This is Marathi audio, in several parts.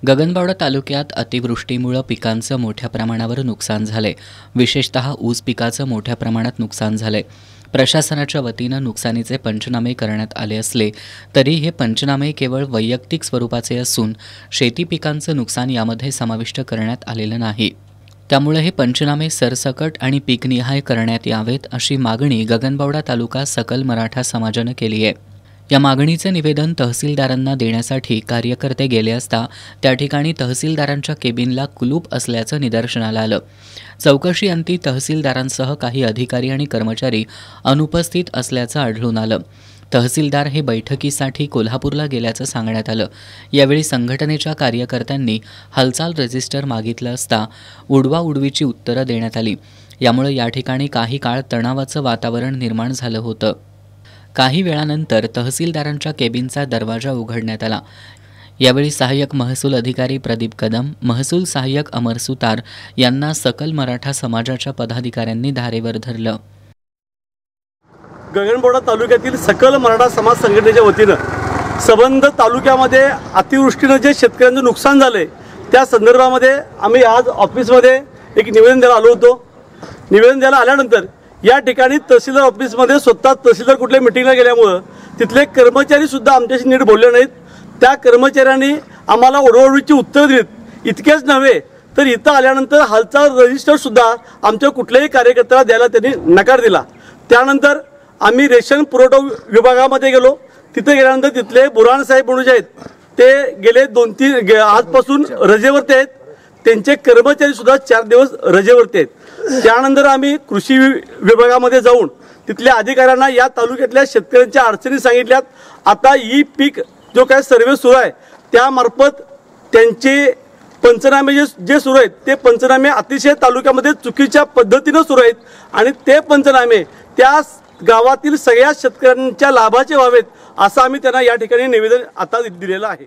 गगनबावडा तालुक्यात अतिवृष्टीमुळे पिकांचं मोठ्या प्रमाणावर नुकसान झाले। विशेषतः ऊस पिकाचं मोठ्या प्रमाणात नुकसान झाले। प्रशासनाच्या वतीनं नुकसानीचे पंचनामे करण्यात आले असले तरी हे पंचनामे केवळ वैयक्तिक स्वरूपाचे असून शेती पिकांचं नुकसान यामध्ये समाविष्ट करण्यात आलेलं नाही। त्यामुळे हे पंचनामे सरसकट आणि पीकनिहाय करण्यात यावेत अशी मागणी गगनबावडा तालुका सकल मराठा समाजानं केली आहे। या मागणीचे निवेदन तहसीलदारांना देण्यासाठी कार्यकर्ते गेले असता त्या ठिकाणी तहसीलदारांच्या केबिनला कुलूप असल्याचं निदर्शनाला आलं। चौकशी अंती तहसीलदारांसह काही अधिकारी आणि कर्मचारी अनुपस्थित असल्याचं आढळून आलं। तहसीलदार हे बैठकीसाठी कोल्हापूरला गेल्याचं सांगण्यात आलं। यावेळी संघटनेच्या कार्यकर्त्यांनी हालचाल रजिस्टर मागितलं असता उडवाउडवीची उत्तरं देण्यात आली। यामुळे या ठिकाणी काही काळ तणावाचं वातावरण निर्माण झालं होतं। काही वेळानंतर तहसीलदारांच्या केबिनचा दरवाजा उघडण्यात आला। यावेळी सहाय्यक महसूल अधिकारी प्रदीप कदम, महसूल सहाय्यक अमर सुतार यांना सकल मराठा समाजाच्या पदाधिकाऱ्यांनी धारेवर धरलं। गगनबावडा तालुक्यातील सकल मराठा समाज संघटनेच्या वतीनं संबंध तालुक्यामध्ये अतिवृष्टीनं जे शेतकऱ्यांचं नुकसान झालंय त्या संदर्भामध्ये आम्ही आज ऑफिसमध्ये एक निवेदन द्यायला आलो होतो। निवेदन द्यायला आल्यानंतर या ठिकाणी तहसीलदार ऑफिसमध्ये स्वतः तहसीलदार कुठल्या मिटिंगला गेल्यामुळं तिथले कर्मचारी सुद्धा आमच्याशी नीट बोलले नाहीत। त्या कर्मचाऱ्यांनी आम्हाला ओढवडीची उत्तर दिलीत। इतकेच नव्हे तर इथं आल्यानंतर हालचाल रजिस्टर सुद्धा आमच्या कुठल्याही कार्यकर्त्याला द्यायला त्यांनी नकार दिला। त्यानंतर आम्ही रेशन पुरवठा विभागामध्ये गेलो। तिथे गेल्यानंतर तिथले बुरहान साहेब म्हणून जे आहेत ते गेले 2-3 आजपासून रजेवरती आहेत। त्यांचे कर्मचारी सुद्धा 4 दिवस रजेवरती आहेत। त्यानंतर आम्ही कृषी विभागामध्ये जाऊन तिथल्या अधिकाऱ्यांना या तालुक्यातल्या शेतकऱ्यांच्या अडचणी सांगितल्यात। आता ई पीक जो काय सर्वे सुरू आहे त्यामार्फत त्यांचे पंचनामे जे सुरू आहेत ते पंचनामे अतिशय तालुक्यामध्ये चुकीच्या पद्धतीनं सुरू आहेत आणि ते पंचनामे त्या गावातील सगळ्या शेतकऱ्यांच्या लाभाचे व्हावेत असं आम्ही त्यांना या ठिकाणी निवेदन आता दिलेलं आहे।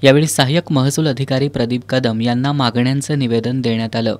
यावेळी सहाय्यक महसूल अधिकारी प्रदीप कदम यांना मागण्यांचं निवेदन देण्यात आलं।